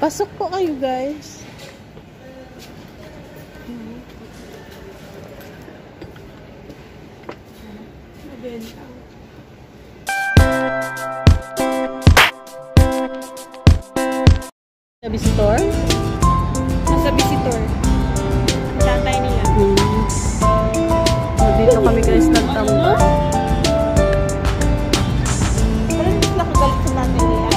Pasok po kayo, guys. Mabenta. Sa visitor? Nasa visitor. Tatay nila. Dito kami guys nagtambay. Pero hindi sila kagalit sa tatay nila.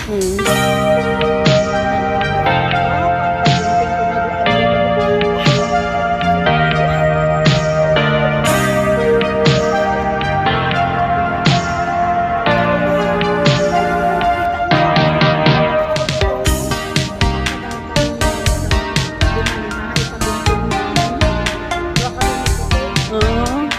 Hmm. Oo.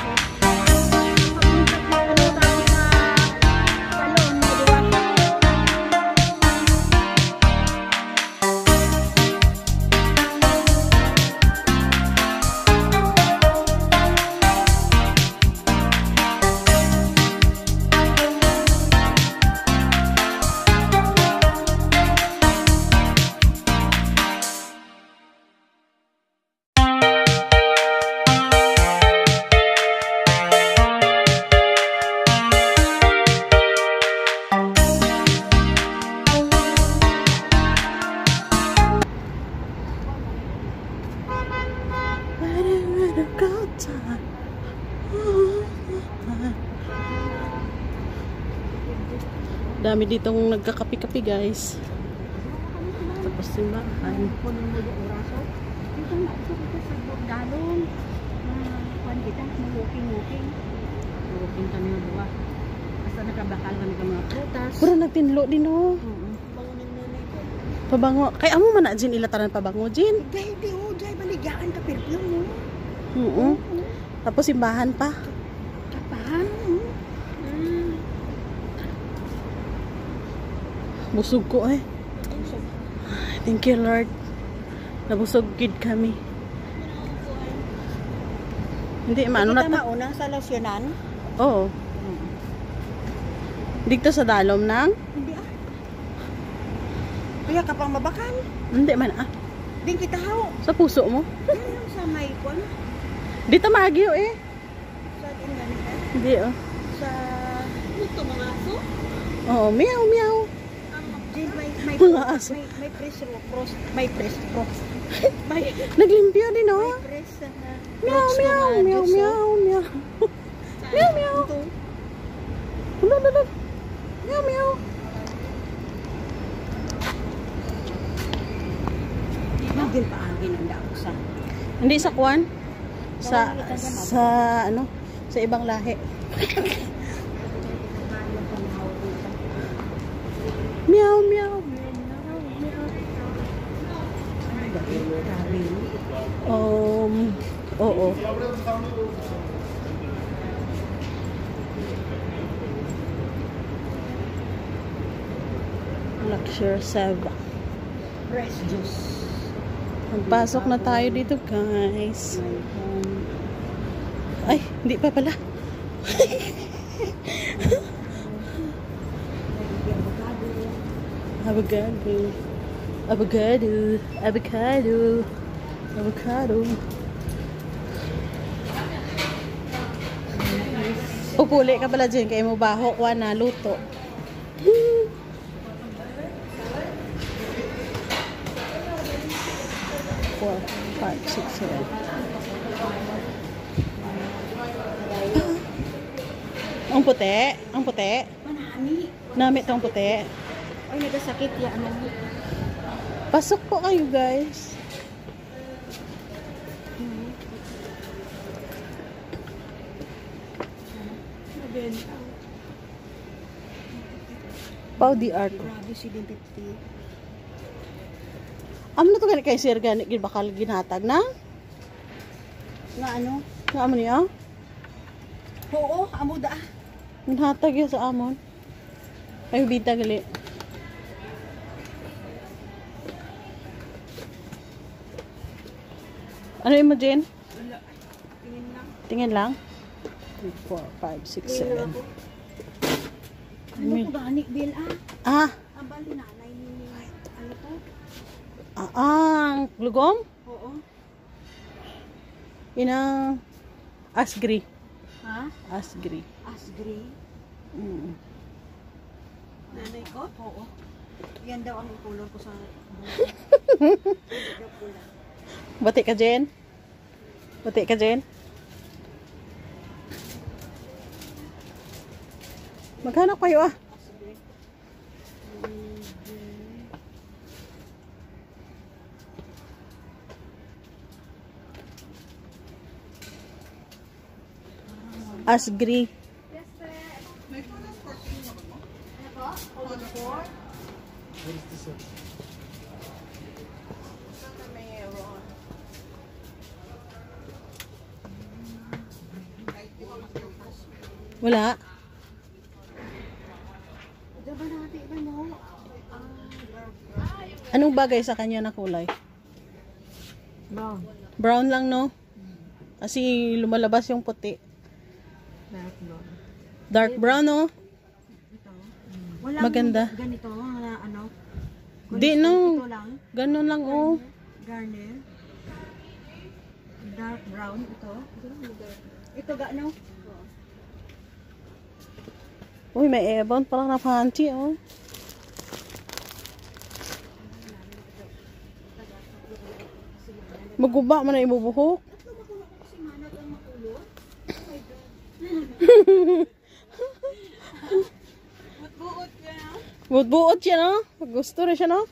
Dami ditong nagkakapi-kapi guys. Tapos simbahan. Walking kami ng buwa. Basta nakabakal kami ng mga prutas. Puro nagtinlo din oh. Pabango. Kaya amo man na Jin ilataran pabango Jin. Hindi o, dahil baligaan ka perfume mo. Oo. Tapos simbahan pa. Kapahan. Busog ko eh. Thank you Lord. Nabusog gid kami. Hindi maano na ta. Mauna sa lasyonan? Oo. Dito sa dalom nang? Hindi ah. Kaya ka pang mabakal. Hindi man ah. Din kita haw. Sa puso mo? Yan sa may kwan. Dito magyo eh. Sa atin ganito. Hindi oh. Sa... Ito mga aso? Oo, meow meow. May Mga aso. may press cross. May press cross. May Naglimpyo din oh. press. Meow meow meow meow meow. Meow meow. Wala wala. Meow meow. Magil pa agin ang daw sa. Hindi sa kwan. Sa ano? Sa ibang lahi. Meow meow. Oo. Luxury Sava. Fresh juice. Magpasok na tayo dito, guys. Ay, hindi pa pala. Avocado. Avocado. Avocado. Avocado. Upuli ka pala dyan, kaya mo baho kwa na luto. 4, 5, 6, 7. Ang puti? Ang puti? Manani. Namit ang puti. Ay, nagasakit ya ano. Pasok po kayo, guys. Mabenta. Pau di art. Grabe si Dimpiti. Amo na to gani kay sir gani gid bakal ginhatag na? Nga ano? Nga amo niya? Oo, amo da. Ginhatag ya sa amon. Ay bita gali. Ano yung mo, Jen? Wala. Tingin lang. Tingin lang. 3, 4, 5, 6, 7. Ano ko gani, Bill ah? Ah, Ang bali nanay ni ano to? ang lugom? Oo. Inang asgri. Ha? Asgri. Asgri. Mm. Nanay ko? Oo. Yan daw ang color ko sa Bati ka, Jen? Bati ka, Jen? Maghanap kayo ah. Asgri. Wala. Anong bagay sa kanya na kulay? Brown. Brown lang, no? Kasi lumalabas yung puti. Dark brown. Dark brown, no? Ito. Wala Maganda. Ganito na ano. Di, no. Ito lang. Ganun lang, oh. Garner. Dark brown. Ito. Ito no? Uy, may ebon. Parang na-fancy, oh. Maguba man na ibubuhok. Buot ka na. Buot siya, no? Gusto rin siya, no?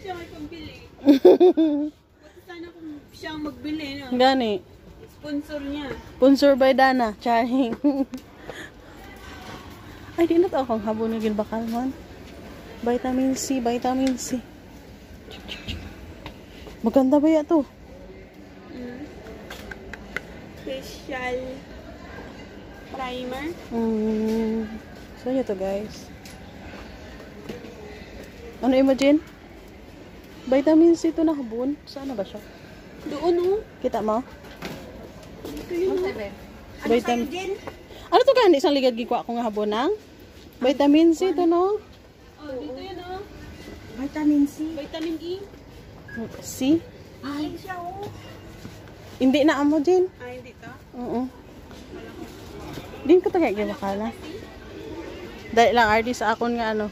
Siya may pambili. Sana kung siya ang magbili, no? Gani. Sponsor niya. Sponsor by Dana. Charing. Ay, di na to akong habon na ginbakal man. Vitamin C, vitamin C. Maganda ba ya to? Facial primer. So yun to, guys. Ano, Imogen? Vitamin C to na habon. Saan na ba siya? Doon, oh. Kita mo? Dito yun. Ano Vitamin. sa'yo din? Ano to gani? Isang ligad gikwa ko nga habon ng vitamin C to, no? Oh, dito yun, oh. Vitamin C. Vitamin E. C? Ay, siya, oh. Hindi na amo din. Ay, hindi to. Oo. Din ko tagay gibakala. Dahil lang artist sa akon nga ano.